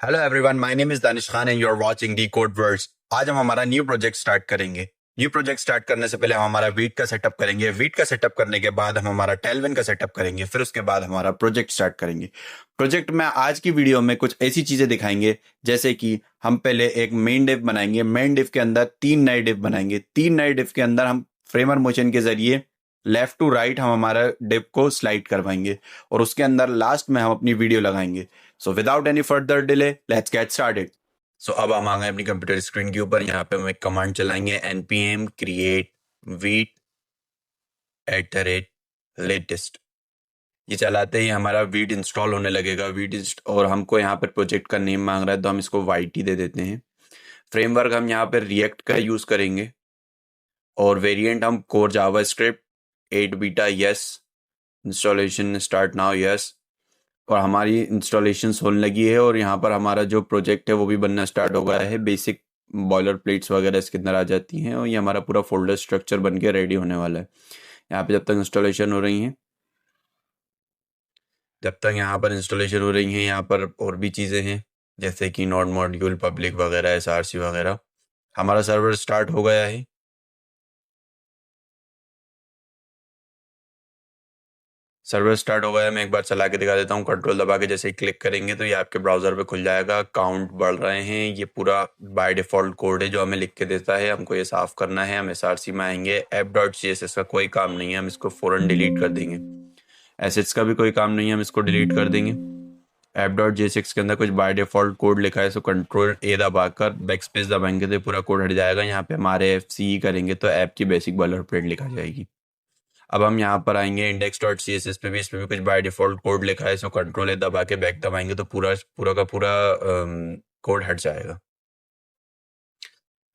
Hello everyone, my name is Danish Khan and you are watching the code words. आज हम हमारा new project start करेंगे। New project start करने से पहले हम हमारा वीट का सेटअप करेंगे। वीट का सेटअप करने के बाद हम हमारा टेलविन का सेटअप करेंगे। फिर उसके बाद हमारा प्रोजेक्ट स्टार्ट करेंगे। प्रोजेक्ट में आज की वीडियो में कुछ ऐसी चीजें दिखाएंगे जैसे कि हम पहले एक मेन डिव बनाएंगे। मेन डिव के अंदर 3 नए डिव बनाएंगे। 3 नए डिव के अंदर हम फ्रेमर मोशन के जरिए लेफ्ट टू राइट हम हमारा डिव को स्लाइड करवाएंगे और उसके अंदर लास्ट में हम अपनी वीडियो लगाएंगे। So without any further delay let's get started. So अब हम आ गए अपनी कंप्यूटर स्क्रीन के ऊपर। यहाँ पे हम एक कमांड चलाएंगे npm create wheat @latest। ये चलाते ही हमारा वीट इंस्टॉल होने लगेगा। और हमको यहाँ पर प्रोजेक्ट का नेम मांग रहा है तो हम इसको YT दे देते हैं। फ्रेमवर्क हम यहाँ पर रिएक्ट का यूज करेंगे और वेरिएंट हम core JavaScript 8 beta yes. Installation start now yes. और हमारी इंस्टॉलेशन होने लगी है और यहाँ पर हमारा जो प्रोजेक्ट है वो भी बनना स्टार्ट हो गया है। बेसिक बॉयलर प्लेट्स वगैरह इसके अंदर आ जाती हैं और ये हमारा पूरा फोल्डर स्ट्रक्चर बन के रेडी होने वाला है। यहाँ पे जब तक इंस्टॉलेशन हो रही है यहाँ पर और भी चीज़ें हैं जैसे कि नोड मॉड्यूल पब्लिक वगैरह SRC वगैरह। हमारा सर्वर स्टार्ट हो गया है। मैं एक बार चला के दिखा देता हूँ। कंट्रोल दबा के जैसे ही क्लिक करेंगे तो ये आपके ब्राउजर पे खुल जाएगा। काउंट बढ़ रहे हैं। ये पूरा बाय डिफॉल्ट कोड है जो हमें लिख के देता है। हमको ये साफ करना है। हम SRC में आएंगे। app.css का कोई काम नहीं है, हम इसको फौरन डिलीट कर देंगे। एसेट्स का भी कोई काम नहीं है, हम इसको डिलीट कर देंगे। app.jsx के अंदर कुछ बाय डिफॉल्ट कोड लिखा है, सो कंट्रोल A दबाकर बैक स्पेस दबाएंगे तो पूरा कोड हट जाएगा। यहाँ पे हमारे FCE करेंगे तो ऐप की बेसिक बॉयलर प्लेट लिखा जाएगी। अब हम यहाँ पर आएंगे index.css पे भी, इस पे भी कुछ बाय डिफॉल्ट कोड लिखा है, सो कंट्रोल A दबा के बैक दबाएंगे तो पूरा पूरा का पूरा कोड हट जाएगा।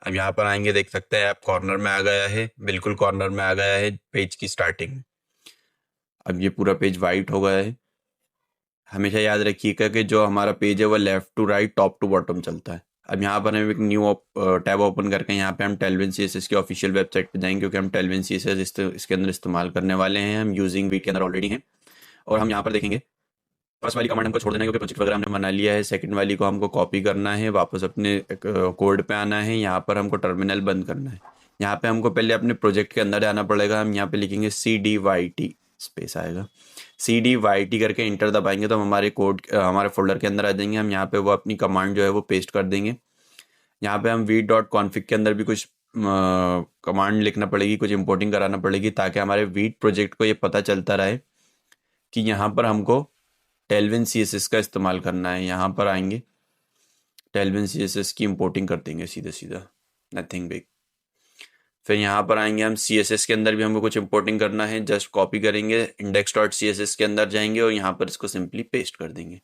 अब यहाँ पर आएंगे, देख सकते हैं ऐप कॉर्नर में आ गया है, बिल्कुल कॉर्नर में आ गया है पेज की स्टार्टिंग। अब ये पूरा पेज वाइट हो गया है। हमेशा याद रखिएगा कि जो हमारा पेज है वो left to right top to bottom चलता है। अब यहाँ पर हम एक न्यू टैब ओपन करके यहाँ पे हम टेलविन CSS की ऑफिशियल वेबसाइट पे जाएंगे क्योंकि हम टेलविन CSS इसके अंदर इस्तेमाल करने वाले हैं। हम यूजिंग वीट के अंदर ऑलरेडी हैं और हम यहाँ पर देखेंगे फर्स्ट वाली कमांड हमको छोड़ देना है क्योंकि प्रोजेक्ट वगैरह हमने बना लिया है। सेकंड वाली को हमको कॉपी करना है, वापस अपने कोड पे आना है। यहाँ पर हमको टर्मिनल बंद करना है। यहाँ पे हमको पहले अपने प्रोजेक्ट के अंदर जाना पड़ेगा। हम यहाँ पे लिखेंगे CDYT स्पेस आएगा, CDYT करके इंटर दबाएंगे तो हम हमारे कोड हमारे फोल्डर के अंदर आ जाएंगे। हम यहाँ पे वो अपनी कमांड जो है वो पेस्ट कर देंगे। यहाँ पे हम वीट.config के अंदर भी कुछ कमांड लिखना पड़ेगी, कुछ इंपोर्टिंग कराना पड़ेगी ताकि हमारे वीट प्रोजेक्ट को ये पता चलता रहे कि यहाँ पर हमको टेलविन CSS का इस्तेमाल करना है। यहाँ पर आएंगे, टेलविन CSS की इंपोर्टिंग कर देंगे सीधा सीधा, नथिंग बिग। फिर यहाँ पर आएंगे हम CSS के अंदर भी हमको कुछ इंपोर्टिंग करना है। जस्ट कॉपी करेंगे, index.css के अंदर जाएंगे और यहाँ पर इसको सिंपली पेस्ट कर देंगे।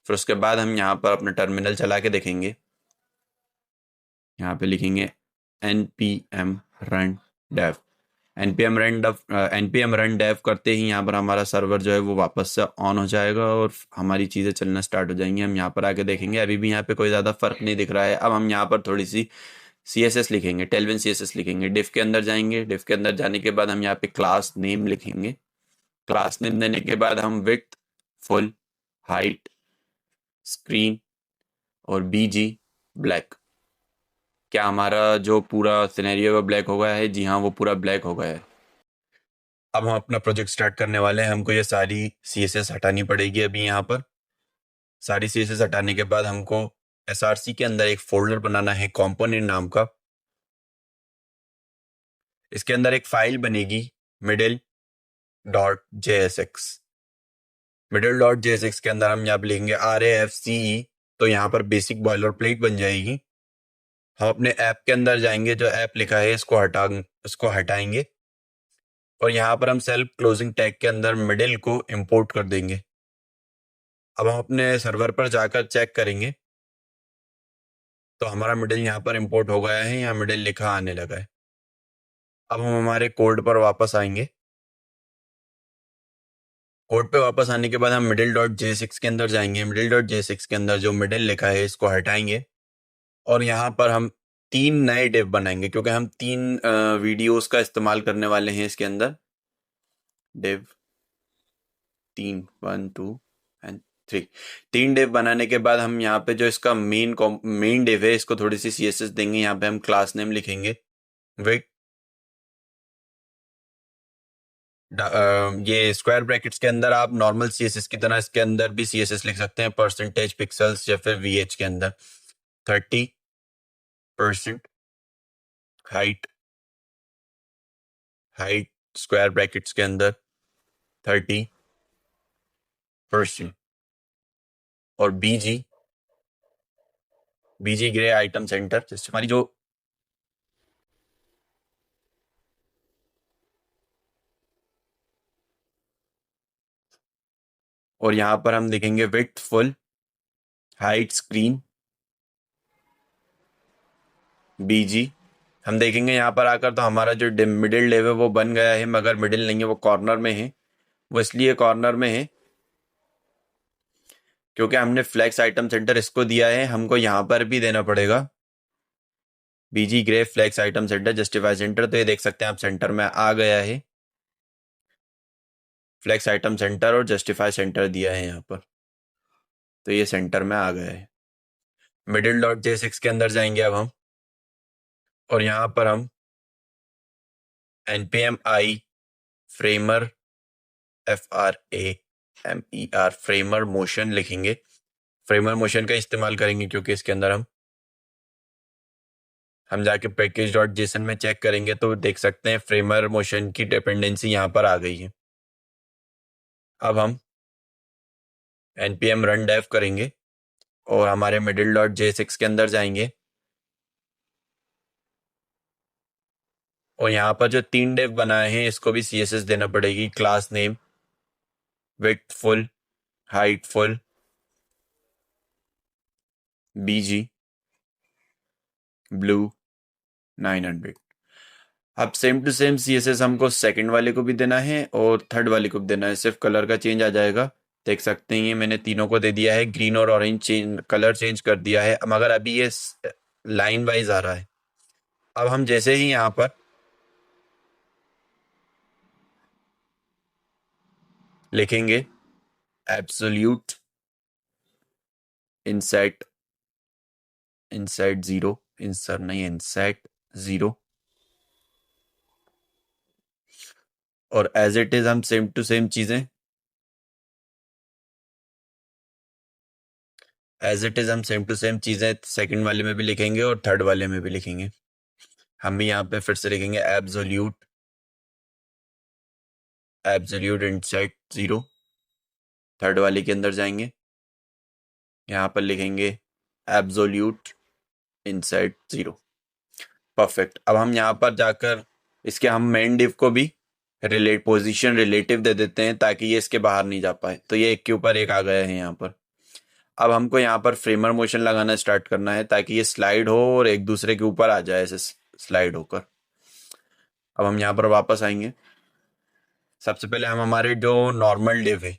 फिर उसके बाद हम यहाँ पर अपना टर्मिनल चला के देखेंगे। यहाँ पे लिखेंगे npm run dev। npm run dev करते ही यहाँ पर हमारा सर्वर जो है वो वापस से ऑन हो जाएगा और हमारी चीज़ें चलना स्टार्ट हो जाएंगी। हम यहाँ पर आके देखेंगे अभी भी यहाँ पे कोई ज़्यादा फर्क नहीं दिख रहा है। अब हम यहाँ पर थोड़ी सी CSS लिखेंगे, टेलविन CSS लिखेंगे। डिफ के अंदर जाएंगे। डिफ के अंदर जाने के बाद हम यहाँ पे क्लास नेम लिखेंगे। क्लास नेम देने के बाद हम विड्थ, फुल, हाइट, स्क्रीन और BG ब्लैक। क्या हमारा जो पूरा सिनेरियो है ब्लैक हो गया है? जी हाँ, वो पूरा ब्लैक हो गया है। अब हम अपना प्रोजेक्ट स्टार्ट करने वाले हैं। हमको ये सारी CSS हटानी पड़ेगी अभी। यहाँ पर सारी CSS हटाने के बाद हमको SRC के अंदर एक फोल्डर बनाना है कंपोनेंट नाम का। इसके अंदर एक फाइल बनेगी middle.jsx। middle.jsx के अंदर हम यहाँ पे लिखेंगे RAFCE, तो यहाँ पर बेसिक बॉयलर प्लेट बन जाएगी। हम अपने ऐप के अंदर जाएंगे, जो ऐप लिखा है इसको हटाएंगे और यहाँ पर हम सेल्फ क्लोजिंग टैग के अंदर मिडिल को इंपोर्ट कर देंगे। अब हम अपने सर्वर पर जाकर चेक करेंगे तो हमारा मिडिल यहाँ पर इंपोर्ट हो गया है। यहाँ मिडिल लिखा आने लगा है। अब हम हमारे कोड पर वापस आएंगे। कोड पे वापस आने के बाद हम middle.jsx के अंदर जाएंगे। middle.jsx के अंदर जो मिडिल लिखा है इसको हटाएंगे और यहाँ पर हम 3 नए डिव बनाएंगे क्योंकि हम 3 वीडियोस का इस्तेमाल करने वाले हैं इसके अंदर। Div 3 1 2 and 3। 3 div बनाने के बाद हम यहाँ पे जो इसका मेन div है इसको थोड़ी सी CSS देंगे। यहाँ पे हम क्लास नेम लिखेंगे विथ ये स्क्वायर ब्रैकेट्स के अंदर आप नॉर्मल CSS की तरह इसके अंदर भी CSS लिख सकते हैं, परसेंटेज पिक्सल्स या फिर VH के अंदर 30% हाइट स्क्वायर ब्रैकेट्स के अंदर 30% और BG ग्रे आइटम सेंटर, जैसे हमारी जो और यहाँ पर हम लिखेंगे width full height screen BG। हम देखेंगे यहाँ पर आकर तो हमारा जो मिडिल डिव है वो बन गया है, मगर मिडिल नहीं है, वो कॉर्नर में है। वो इसलिए कॉर्नर में है क्योंकि हमने फ्लेक्स आइटम सेंटर इसको दिया है, हमको यहाँ पर भी देना पड़ेगा BG grey flex item centre justify centre. तो ये देख सकते हैं आप सेंटर में आ गया है, फ्लेक्स आइटम सेंटर और जस्टिफाई सेंटर दिया है यहाँ पर, तो ये सेंटर में आ गया है। मिडिल डॉट J6 के अंदर जाएंगे अब हम, और यहाँ पर हम npm i framer FRAMER framer motion लिखेंगे। फ्रेमर मोशन का इस्तेमाल करेंगे क्योंकि इसके अंदर हम जाके पैकेज डॉट जेसन में चेक करेंगे तो देख सकते हैं फ्रेमर मोशन की डिपेंडेंसी यहाँ पर आ गई है। अब हम npm रन डेव करेंगे और हमारे मिडिल डॉट J6 के अंदर जाएंगे, और यहाँ पर जो 3 डेव बनाए हैं इसको भी CSS देना पड़ेगी। Class name width full height full BG blue 900। अब सेम टू सेम CSS हमको सेकंड वाले को भी देना है और थर्ड वाले को भी देना है, सिर्फ कलर का चेंज आ जाएगा। देख सकते हैं ये मैंने तीनों को दे दिया है, ग्रीन और ऑरेंज कलर चेंज कर दिया है, मगर अभी ये लाइन वाइज आ रहा है। अब हम जैसे ही यहाँ पर लिखेंगे एब्सोल्यूट इंसेट 0 इंसर्ट नहीं इंसेट 0, और एज इट इज हम सेम टू सेम चीजें सेकंड वाले में भी लिखेंगे और थर्ड वाले में भी लिखेंगे। हम भी यहाँ पे फिर से लिखेंगे एब्सोल्यूट इंसेट 0, थर्ड वाले के अंदर जाएंगे, यहाँ पर लिखेंगे एब्सोल्यूट इंसेट 0। परफेक्ट। अब हम यहाँ पर जाकर इसके हम मेन डिव को भी पोजीशन रिलेटिव दे देते हैं ताकि ये इसके बाहर नहीं जा पाए, तो ये एक के ऊपर एक आ गया है यहाँ पर। अब हमको यहाँ पर फ्रेमर मोशन लगाना स्टार्ट करना है ताकि ये स्लाइड हो और एक दूसरे के ऊपर आ जाए ऐसे स्लाइड होकर। अब हम यहाँ पर वापस आएंगे, सबसे पहले हम हमारे जो नॉर्मल डिव है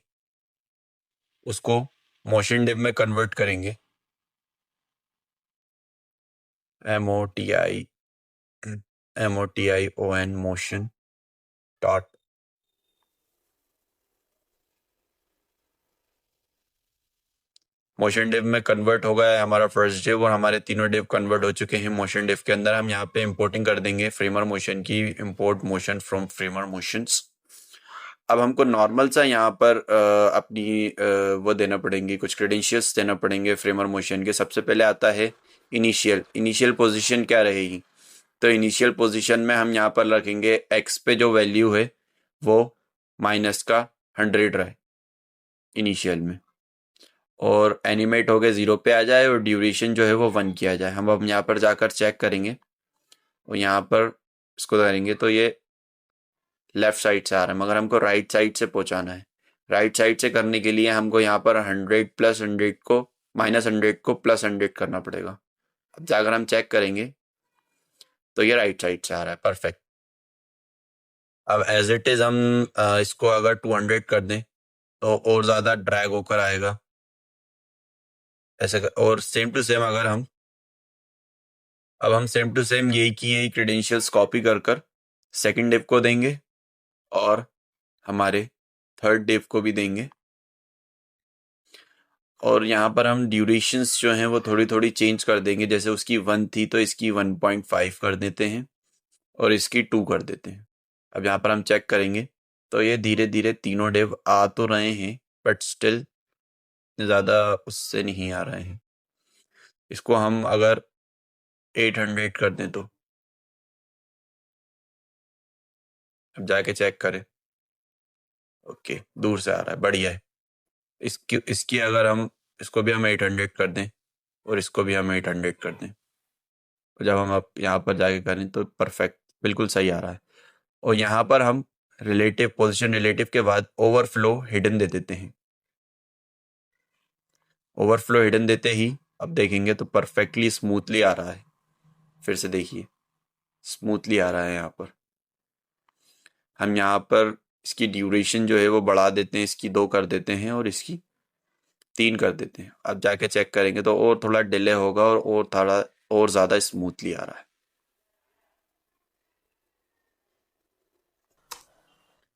उसको मोशन डिव में कन्वर्ट करेंगे, MOTION motion dot motion div में कन्वर्ट हो गया है हमारा फर्स्ट डिव, और हमारे तीनों डिव कन्वर्ट हो चुके हैं मोशन डिव के अंदर। हम यहाँ पे इंपोर्टिंग कर देंगे फ्रेमर मोशन की, import motion from framer motions. अब हमको नॉर्मल सा यहाँ पर अपनी वो देना पड़ेंगे, कुछ क्रेडेंशियल्स देना पड़ेंगे फ्रेमर मोशन के। सबसे पहले आता है इनिशियल पोजीशन क्या रहेगी, तो इनिशियल पोजीशन में हम यहाँ पर रखेंगे x पे जो वैल्यू है वो माइनस का 100 रहे इनिशियल में, और एनिमेट हो गए 0 पे आ जाए, और ड्यूरेशन जो है वो 1 किया जाए। हम अब यहाँ पर जाकर चेक करेंगे और यहाँ पर इसको करेंगे तो ये लेफ्ट साइड से आ रहा है, मगर हमको राइट साइड से पहुँचाना है। राइट साइड से करने के लिए हमको यहाँ पर 100 प्लस 100 को माइनस 100 को प्लस 100 करना पड़ेगा। अब जाकर हम चेक करेंगे तो ये राइट साइड से आ रहा है। परफेक्ट। अब एज इट इज हम इसको अगर 200 कर दें तो और ज़्यादा ड्रैग होकर आएगा ऐसे और सेम टू सेम अगर हम सेम टू सेम यही की यही क्रेडेंशियल्स कॉपी कर कर सेकेंड डिव को देंगे और हमारे थर्ड डिव को भी देंगे, और यहाँ पर हम ड्यूरेशंस जो हैं वो थोड़ी थोड़ी चेंज कर देंगे। जैसे उसकी 1 थी तो इसकी 1.5 कर देते हैं और इसकी 2 कर देते हैं। अब यहाँ पर हम चेक करेंगे तो ये धीरे धीरे तीनों डिव आ तो रहे हैं, बट स्टिल ज़्यादा उससे नहीं आ रहे हैं। इसको हम अगर 800 कर दें तो अब जाके चेक करें। ओके, दूर से आ रहा है, बढ़िया है। इसकी इसकी अगर हम इसको भी हम 800 कर दें और इसको भी हम 800 कर दें, और जब हम अब यहाँ पर जाके करें तो परफेक्ट बिल्कुल सही आ रहा है। और यहाँ पर हम रिलेटिव पोजीशन रिलेटिव के बाद ओवरफ्लो हिडन दे देते हैं। ओवरफ्लो हिडन देते ही अब देखेंगे तो परफेक्टली स्मूथली आ रहा है। फिर से देखिए, स्मूथली आ रहा है। यहाँ पर हम यहाँ पर इसकी ड्यूरेशन जो है वो बढ़ा देते हैं, इसकी 2 कर देते हैं और इसकी 3 कर देते हैं। अब जाके चेक करेंगे तो और थोड़ा डिले होगा और थोड़ा और ज़्यादा स्मूथली आ रहा है।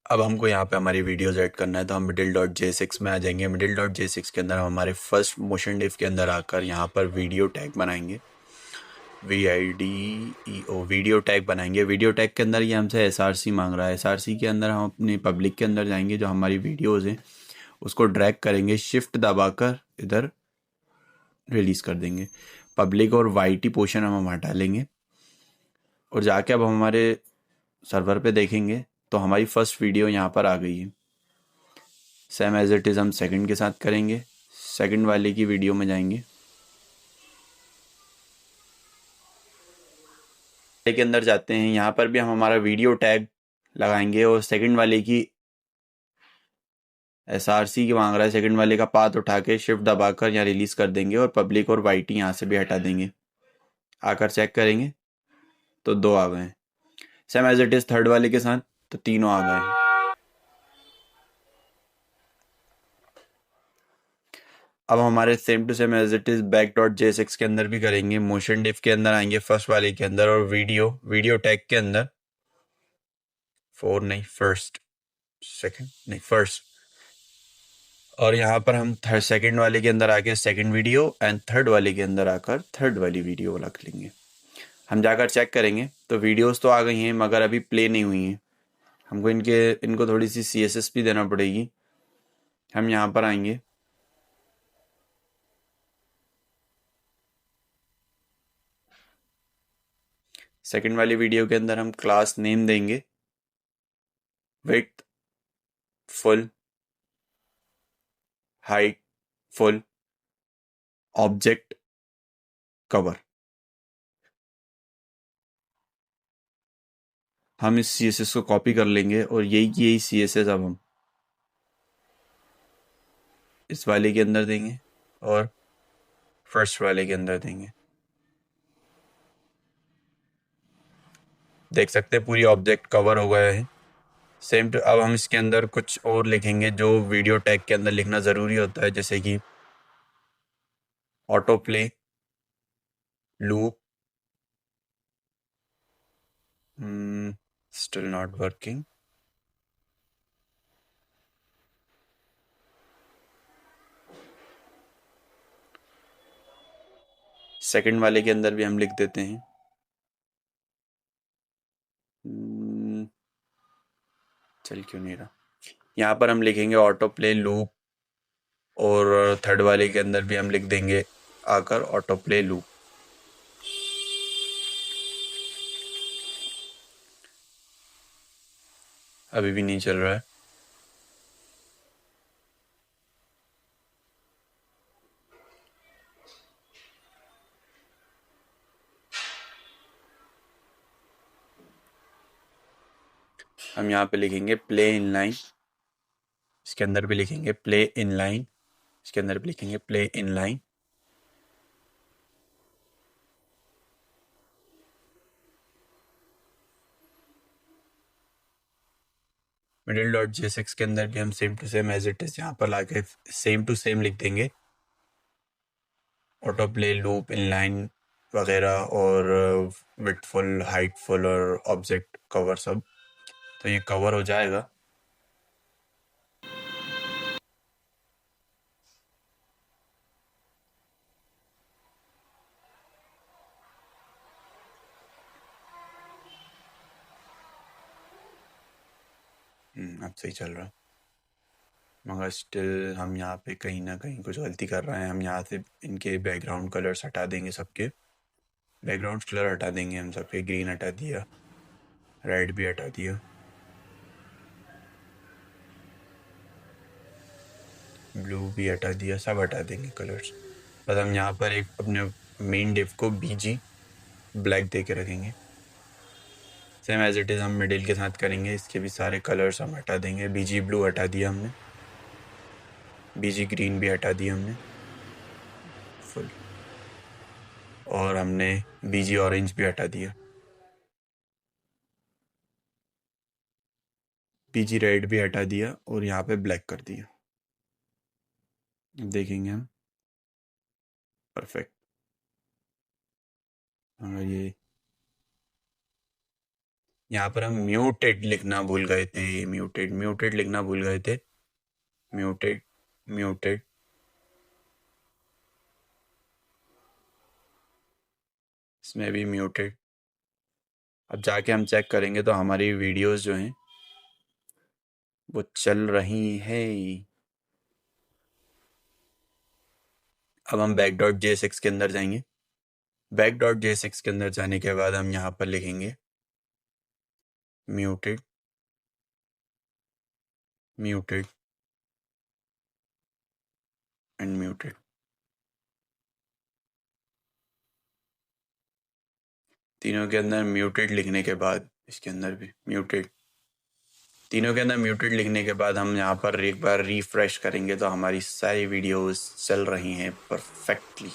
अब हमको यहाँ पे हमारी वीडियोस ऐड करना है तो हम middle.j6 में आ जाएंगे। middle.j6 के अंदर हम हमारे फर्स्ट मोशन डिव के अंदर आकर यहाँ पर वीडियो टैग बनाएंगे। VIDEO वीडियो टैग बनाएंगे। वीडियो टैग के अंदर ये हमसे SRC मांग रहा है। SRC के अंदर हम अपने पब्लिक के अंदर जाएंगे, जो हमारी वीडियोज़ हैं उसको ड्रैग करेंगे, शिफ्ट दबाकर इधर रिलीज़ कर देंगे। पब्लिक और YT पोर्शन हम हटा लेंगे और जाके अब हम हमारे सर्वर पे देखेंगे तो हमारी फर्स्ट वीडियो यहाँ पर आ गई है। सेम एज इट इज़ हम सेकंड के साथ करेंगे। सेकंड वाले की वीडियो में जाएंगे, के अंदर जाते हैं। यहाँ पर भी हम हमारा वीडियो टैग लगाएंगे और सेकंड वाले की SRC की मांग रहा है, सेकंड वाले का पाथ उठा के शिफ्ट दबाकर यहाँ रिलीज़ कर देंगे और पब्लिक और YT यहाँ से भी हटा देंगे। आकर चेक करेंगे तो 2 आ गए हैं। Same as it is third वाले के साथ तो तीनों आ गए हैं। अब हमारे same to same as it is back.j6 के अंदर भी करेंगे। मोशन डिव के अंदर आएंगे फर्स्ट वाले के अंदर और वीडियो टैग के अंदर 4 नहीं, फर्स्ट, सेकंड नहीं, फर्स्ट। और यहाँ पर हम सेकंड वाले के अंदर आके सेकंड वीडियो एंड थर्ड वाले के अंदर आकर थर्ड वाली वीडियो रख लेंगे। हम जाकर चेक करेंगे तो वीडियोस तो आ गई हैं मगर अभी प्ले नहीं हुई हैं। हमको इनको थोड़ी सी CSS भी देना पड़ेगी। हम यहाँ पर आएंगे, सेकंड वाली वीडियो के अंदर हम क्लास नेम देंगे width full, height full, object cover. हम इस CSS को कॉपी कर लेंगे और यही CSS अब हम इस वाले के अंदर देंगे और फर्स्ट वाले के अंदर देंगे। देख सकते हैं पूरी ऑब्जेक्ट कवर हो गया है। सेम टू अब हम इसके अंदर कुछ और लिखेंगे जो वीडियो टैग के अंदर लिखना ज़रूरी होता है, जैसे कि auto play loop, still not working. Second वाले के अंदर भी हम लिख देते हैं। चल क्यों नहीं रहा। यहाँ पर हम लिखेंगे ऑटो प्ले लूप और थर्ड वाले के अंदर भी हम लिख देंगे आकर ऑटो प्ले लूप। अभी भी नहीं चल रहा है। हम यहाँ पे लिखेंगे प्ले इन लाइन, इसके अंदर भी लिखेंगे प्ले इन लाइन, इसके अंदर भी लिखेंगे प्ले इन लाइन। middle.j6 के अंदर भी हम same to same as it is यहाँ पर लाके सेम टू सेम लिख देंगे autoplay loop inline वगैरह और विड्थ फुल, हाइट फुल और ऑब्जेक्ट कवर सब। तो ये कवर हो जाएगा। अब सही चल रहा, मगर स्टिल हम यहाँ पे कहीं ना कहीं कुछ गलती कर रहे हैं। हम यहाँ से इनके बैकग्राउंड कलर्स हटा देंगे, सबके बैकग्राउंड कलर हटा देंगे हम सबके। ग्रीन हटा दिया, रेड भी हटा दिया, ब्लू भी हटा दिया, सब हटा देंगे कलर्स। बस हम यहाँ पर एक अपने मेन डिव को बीजी ब्लैक दे के रखेंगे। सेम एज इट इज़ हम मिडिल के साथ करेंगे। इसके भी सारे कलर्स हम हटा देंगे। बीजी ब्लू हटा दिया हमने, बीजी ग्रीन भी हटा दिया हमने फुल, और हमने बीजी ऑरेंज भी हटा दिया, बीजी रेड भी हटा दिया, और यहाँ पे ब्लैक कर दिया। देखेंगे हम परफेक्ट। हाँ, ये यहाँ पर हम म्यूटेड लिखना भूल गए थे। म्यूटेड म्यूटेड लिखना भूल गए थे। म्यूटेड म्यूटेड इसमें भी म्यूटेड। अब जाके हम चेक करेंगे तो हमारी वीडियोस जो हैं वो चल रही है। अब हम बैक डॉट JS6 के अंदर जाएंगे। बैक डॉट JS6 के अंदर जाने के बाद हम यहाँ पर लिखेंगे म्यूटेड म्यूटेड एंड म्यूटेड। तीनों के अंदर म्यूटेड लिखने के बाद इसके अंदर भी म्यूटेड। तीनों के अंदर म्यूटेड लिखने के बाद हम यहाँ पर एक बार रिफ्रेश करेंगे तो हमारी सारी वीडियोस चल रही हैं परफेक्टली।